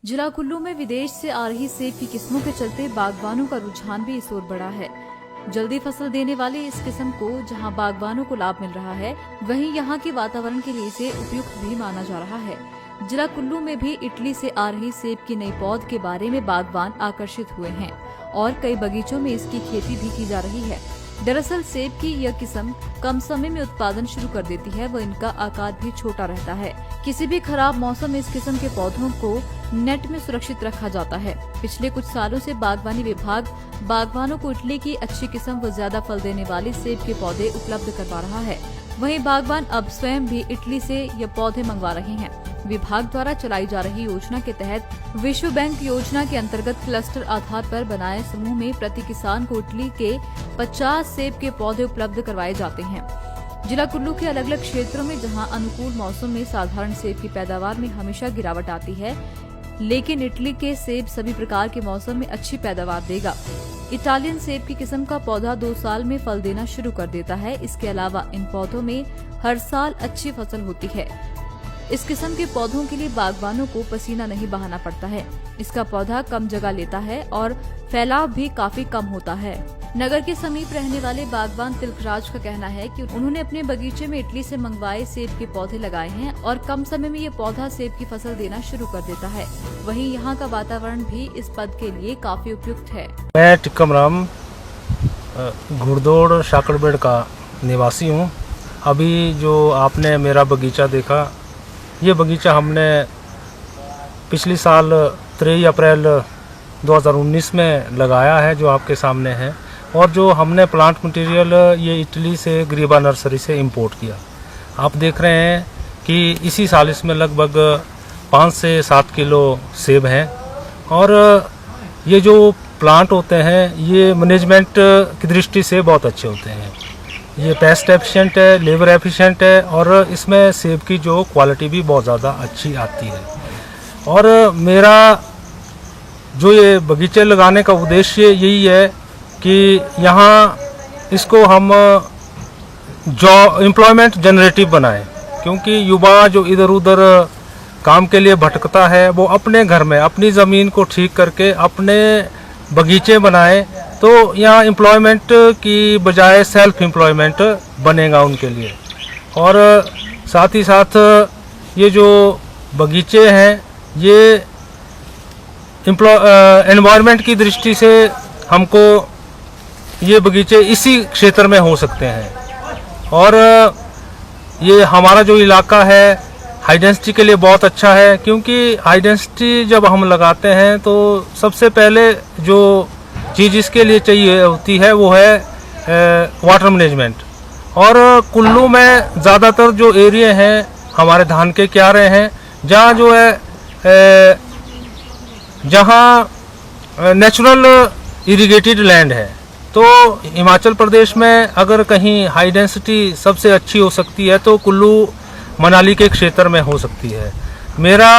जिला कुल्लू में विदेश से आ रही सेब की किस्मों के चलते बागबानों का रुझान भी इस ओर बढ़ा है। जल्दी फसल देने वाली इस किस्म को जहां बागबानों को लाभ मिल रहा है, वहीं यहां के वातावरण के लिए इसे उपयुक्त भी माना जा रहा है। जिला कुल्लू में भी इटली से आ रही सेब की नई पौध के बारे में बागबान आकर्षित हुए हैं और कई बगीचों में इसकी खेती भी की जा रही है। दरअसल सेब की यह किस्म कम समय में उत्पादन शुरू कर देती है व इनका आकार भी छोटा रहता है। किसी भी खराब मौसम में इस किस्म के पौधों को नेट में सुरक्षित रखा जाता है। पिछले कुछ सालों से बागवानी विभाग बागवानों को इटली की अच्छी किस्म व ज्यादा फल देने वाली सेब के पौधे उपलब्ध करवा रहा है। वहीं बागवान अब स्वयं भी इटली से ये पौधे मंगवा रहे हैं। विभाग द्वारा चलाई जा रही योजना के तहत विश्व बैंक योजना के अंतर्गत क्लस्टर आधार पर बनाए समूह में प्रति किसान को इटली के 50 सेब के पौधे उपलब्ध करवाए जाते हैं। जिला कुल्लू के अलग अलग क्षेत्रों में जहां अनुकूल मौसम में साधारण सेब की पैदावार में हमेशा गिरावट आती है, लेकिन इटली के सेब सभी प्रकार के मौसम में अच्छी पैदावार देगा। इटालियन सेब की किस्म का पौधा 2 साल में फल देना शुरू कर देता है। इसके अलावा इन पौधों में हर साल अच्छी फसल होती है। इस किस्म के पौधों के लिए बागबानों को पसीना नहीं बहाना पड़ता है। इसका पौधा कम जगह लेता है और फैलाव भी काफी कम होता है। नगर के समीप रहने वाले बागबान तिलकराज का कहना है कि उन्होंने अपने बगीचे में इटली से मंगवाए सेब के पौधे लगाए हैं और कम समय में ये पौधा सेब की फसल देना शुरू कर देता है। वहीं यहाँ का वातावरण भी इस पद के लिए काफी उपयुक्त है। मैं टिक्कम राम घुड़दौड़ शाकड़बेड़ का निवासी हूँ। अभी जो आपने मेरा बगीचा देखा, ये बगीचा हमने पिछली साल 3 अप्रैल 2019 में लगाया है, जो आपके सामने है। और जो हमने प्लांट मटेरियल ये इटली से ग्रीबा नर्सरी से इंपोर्ट किया। आप देख रहे हैं कि इसी साल इसमें लगभग 5 से 7 किलो सेब हैं। और ये जो प्लांट होते हैं ये मैनेजमेंट की दृष्टि से बहुत अच्छे होते हैं। ये पेस्ट एफिशिएंट है, लेबर एफिशिएंट है और इसमें सेब की जो क्वालिटी भी बहुत ज़्यादा अच्छी आती है। और मेरा जो ये बगीचे लगाने का उद्देश्य यही है कि यहाँ इसको हम एम्प्लॉयमेंट जनरेटिव बनाएं, क्योंकि युवा जो इधर उधर काम के लिए भटकता है वो अपने घर में अपनी ज़मीन को ठीक करके अपने बगीचे बनाए, तो यहाँ एम्प्लॉयमेंट की बजाय सेल्फ एम्प्लॉयमेंट बनेगा उनके लिए। और साथ ही साथ ये जो बगीचे हैं ये एनवायरनमेंट की दृष्टि से हमको ये बगीचे इसी क्षेत्र में हो सकते हैं। और ये हमारा जो इलाका है हाई डेंसिटी के लिए बहुत अच्छा है, क्योंकि हाई डेंसिटी जब हम लगाते हैं तो सबसे पहले जो चीज़ इसके लिए चाहिए होती है वो है वाटर मैनेजमेंट। और कुल्लू में ज़्यादातर जो एरिया हैं हमारे धान के क्यारे हैं, जहाँ जो है जहाँ नेचुरल इरिगेटेड लैंड है। तो हिमाचल प्रदेश में अगर कहीं हाई डेंसिटी सबसे अच्छी हो सकती है तो कुल्लू मनाली के क्षेत्र में हो सकती है। मेरा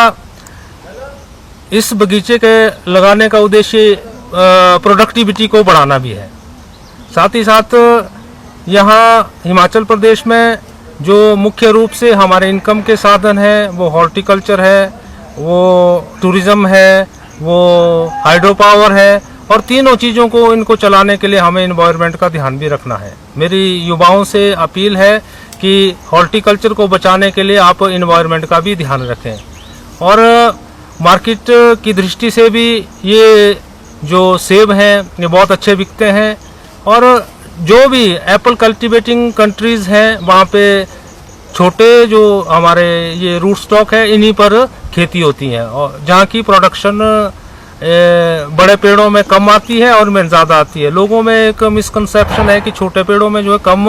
इस बगीचे के लगाने का उद्देश्य प्रोडक्टिविटी को बढ़ाना भी है। साथ ही साथ यहाँ हिमाचल प्रदेश में जो मुख्य रूप से हमारे इनकम के साधन हैं वो हॉर्टिकल्चर है, वो टूरिज़्म है, वो हाइड्रो पावर है। और तीनों चीज़ों को इनको चलाने के लिए हमें एनवायरनमेंट का ध्यान भी रखना है। मेरी युवाओं से अपील है कि हॉर्टिकल्चर को बचाने के लिए आप एनवायरनमेंट का भी ध्यान रखें। और मार्केट की दृष्टि से भी ये जो सेब हैं ये बहुत अच्छे बिकते हैं। और जो भी एप्पल कल्टीवेटिंग कंट्रीज़ हैं वहाँ पे छोटे जो हमारे ये रूट स्टॉक है इन्हीं पर खेती होती है, और जहाँ की प्रोडक्शन बड़े पेड़ों में कम आती है और में ज़्यादा आती है। लोगों में एक मिसकंसेप्शन है कि छोटे पेड़ों में जो है कम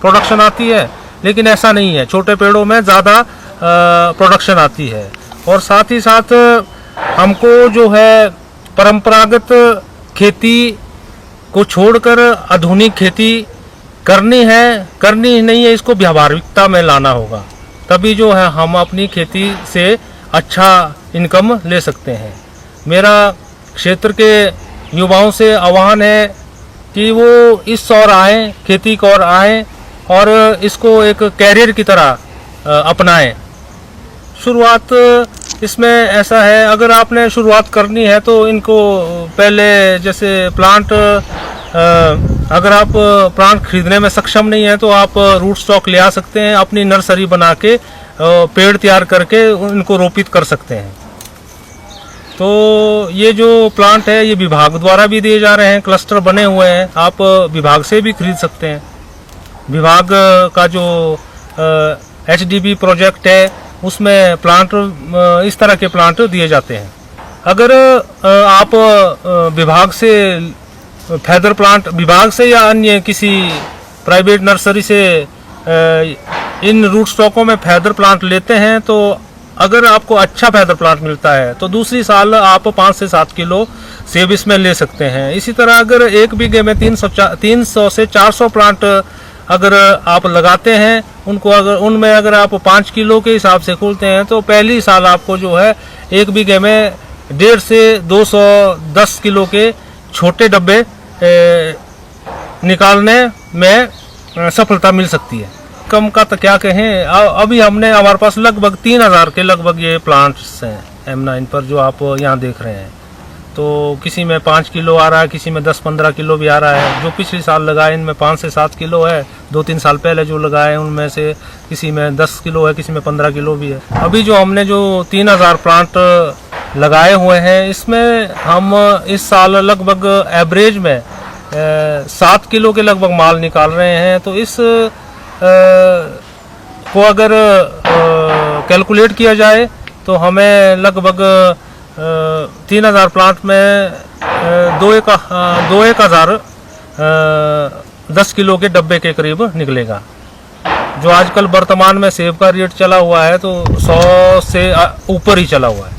प्रोडक्शन आती है, लेकिन ऐसा नहीं है। छोटे पेड़ों में ज़्यादा प्रोडक्शन आती है। और साथ ही साथ हमको जो है परंपरागत खेती को छोड़कर आधुनिक खेती करनी ही नहीं है, इसको व्यावहारिकता में लाना होगा। तभी जो है हम अपनी खेती से अच्छा इनकम ले सकते हैं। मेरा क्षेत्र के युवाओं से आह्वान है कि वो इस ओर आएँ, खेती की ओर आएँ और इसको एक कैरियर की तरह अपनाएं। शुरुआत इसमें ऐसा है, अगर आपने शुरुआत करनी है तो इनको पहले जैसे प्लांट, अगर आप प्लांट खरीदने में सक्षम नहीं है तो आप रूट स्टॉक ले आ सकते हैं, अपनी नर्सरी बना के पेड़ तैयार करके इनको रोपित कर सकते हैं। तो ये जो प्लांट है ये विभाग द्वारा भी दिए जा रहे हैं, क्लस्टर बने हुए हैं, आप विभाग से भी खरीद सकते हैं। विभाग का जो HDB प्रोजेक्ट है उसमें प्लांट, इस तरह के प्लांट दिए जाते हैं। अगर आप विभाग से फैदर प्लांट, विभाग से या अन्य किसी प्राइवेट नर्सरी से इन रूट स्टॉकों में फैदर प्लांट लेते हैं तो अगर आपको अच्छा फैदर प्लांट मिलता है तो दूसरी साल आप 5 से 7 किलो सेब इसमें ले सकते हैं। इसी तरह अगर 1 बीघे में 300 से 400 प्लांट अगर आप लगाते हैं, उनको अगर उनमें अगर आप 5 किलो के हिसाब से खोलते हैं तो पहली साल आपको जो है 1 बीघे में 150 से 210 किलो के छोटे डब्बे निकालने में सफलता मिल सकती है। कम का तो क्या कहें, अभी हमारे पास लगभग 3000 के लगभग ये प्लांट्स हैं M9 पर जो आप यहाँ देख रहे हैं। तो किसी में 5 किलो आ रहा है, किसी में 10-15 किलो भी आ रहा है। जो पिछले साल लगाए इनमें 5 से 7 किलो है, 2-3 साल पहले जो लगाए उनमें से किसी में 10 किलो है, किसी में 15 किलो भी है। अभी जो हमने जो 3000 प्लांट लगाए हुए हैं इसमें हम इस साल लगभग एवरेज में 7 किलो के लगभग माल निकाल रहे हैं। तो इस को अगर कैलकुलेट किया जाए तो हमें लगभग 3000 प्लांट में 2,000 10 किलो के डब्बे के करीब निकलेगा। जो आजकल वर्तमान में सेब का रेट चला हुआ है तो 100 से ऊपर ही चला हुआ है।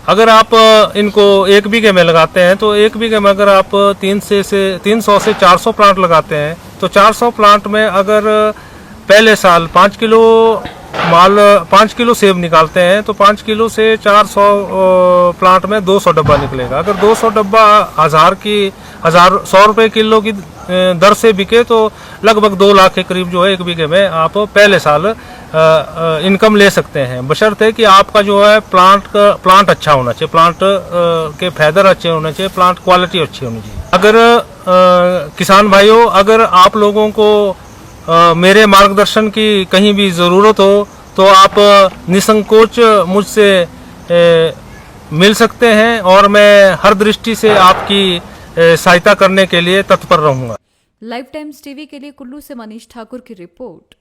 अगर आप इनको 1 बीघे में लगाते हैं तो 1 बीघे में अगर आप 300 से 400 प्लांट लगाते हैं तो 400 प्लांट में अगर पहले साल 5 किलो सेब निकालते हैं तो 5 किलो से 400 प्लांट में 200 डब्बा निकलेगा। अगर 200 डब्बा 100 रुपए किलो की दर से बिके तो लगभग 2 लाख के करीब जो है 1 बीघे में आप पहले साल इनकम ले सकते हैं, बशर्ते कि आपका जो है प्लांट अच्छा होना चाहिए, प्लांट के फैदर अच्छे होने चाहिए, प्लांट क्वालिटी अच्छी होनी चाहिए। अगर किसान भाइयों, अगर आप लोगों को मेरे मार्गदर्शन की कहीं भी ज़रूरत हो तो आप निसंकोच मुझसे मिल सकते हैं और मैं हर दृष्टि से आपकी सहायता करने के लिए तत्पर रहूंगा। लाइव टाइम्स टीवी के लिए कुल्लू से मनीष ठाकुर की रिपोर्ट।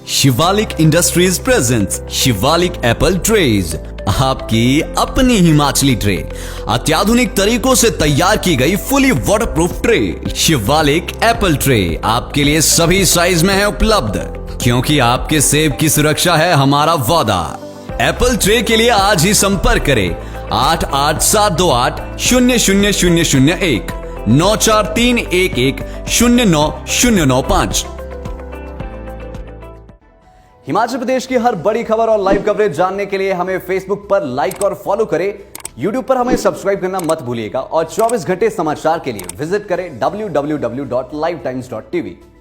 Shivalik industries presents Shivalik apple ट्रेज, आपकी अपनी हिमाचली ट्रे, अत्याधुनिक तरीकों से तैयार की गई fully waterproof tray. Shivalik Apple tray आपके लिए सभी साइज में है उपलब्ध, क्योंकि आपके सेब की सुरक्षा है हमारा वादा। एप्पल ट्रे के लिए आज ही संपर्क करें 8872800001 9431109095। हिमाचल प्रदेश की हर बड़ी खबर और लाइव कवरेज जानने के लिए हमें फेसबुक पर लाइक और फॉलो करें, यूट्यूब पर हमें सब्सक्राइब करना मत भूलिएगा और 24 घंटे समाचार के लिए विजिट करें www.livetimes.tv।